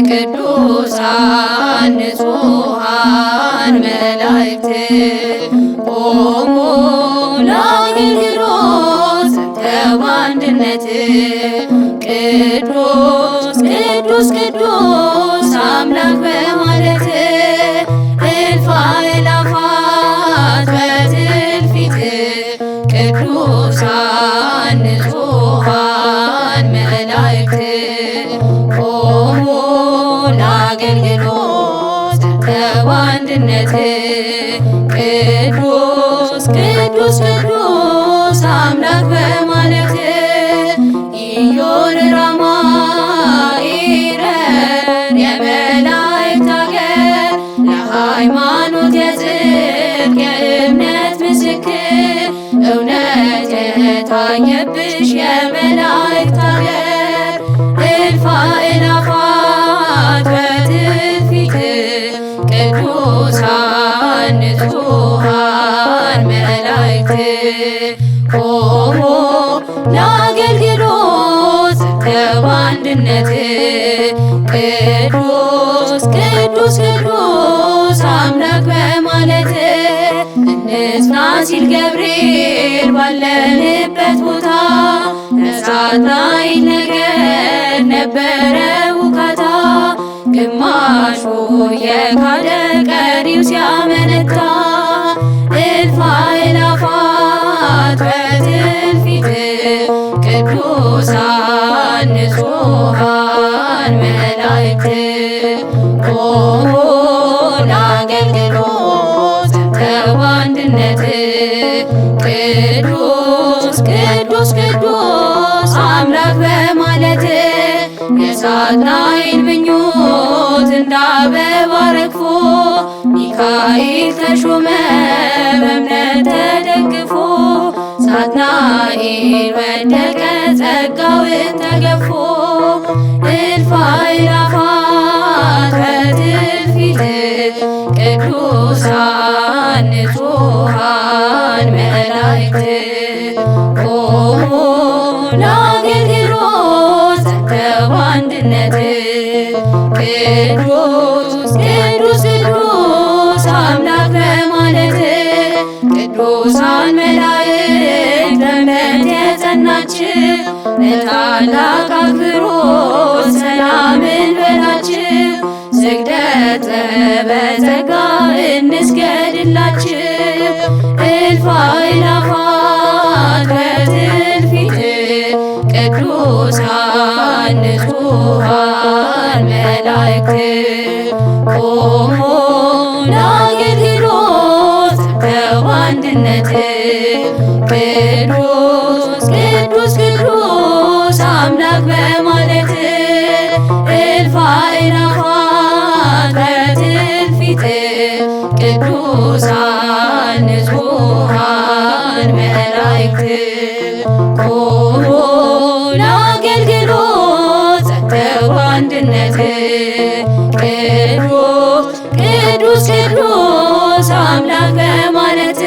ቅዱሳን ንጹሐን መላእክት ቆሙ ለአገልግሎት በአንድነት ቅዱስ ቅዱስ ቅዱስ አምላክ በማለት እልፍ አእላፋት በትውፊት ቅዱሳን ንጹሐን መላእክት ቆሙ ለአገልግሎት በአንድነት ቅዱስ ቅዱስ ቅዱስ አምላክ በማለት ኢዮር ራማ ኢረር የመላእክት አገር ለሃይማኖት የጽድቅ የእምነት ምስክር እውነት የታየብሽ የመላእክት አገር እልፍ አእላፋት በትውፊት ቅዱሳን ንጹሐን መላእክት ቆሙ ለአገልግሎት በአንድነት ቅዱስ ቅዱስ ቅዱስ አምላክ በማለት እንጽና ሲል ገብርኤል ባለንበት ቦታ እሳት ነገር ነበረ ውካታ ግማሹ የካደ ቀሪው ሲያመነታ እልፍ አእላፋት በትውፊት ቅዱሳን ንጹሐን መላእክት ቆሙ ለአገልግሎት በአንድነት ቅዱስ ቅዱስ ቅዱስ አምላክ በማለት የሳጥናኤል ምኞት እንደ አበባ ረግፎ ሚካኤል ተሾመ በእምነት ተደግፎ ሳጥናኤል ወደቀ ጸጋውን ተገፎ እልፍ አእላፋት በትውፊት ቅዱሳን ንጹሐን መላእክት ቆሙ ለአገልግሎት በአንድነት ቅዱስ ቅዱስ ቅዱስ አምላክ በማለት ቅዱሳን መላእክት በእምነት የጸናችሁ በታላቅ አክብሮት ሰላምን በላችሁ ስግደት በጸጋ እንስገድላችሁ እልፍ አእላፋት በትውፊት ቅዱሳን ንጹሐን መላእክት ቆሙ ለአገልግሎት በአንድነት ቅዱስ ቅዱስ ቅዱስ አምላክ በማለት እልፍ አእላፋት በትውፊት ቅዱሳን ንጹሐን መላእክት ቆሙ ለአገልግሎት በአንድነት ቅዱስ ቅዱስ ቅዱስ አምላክ በማለት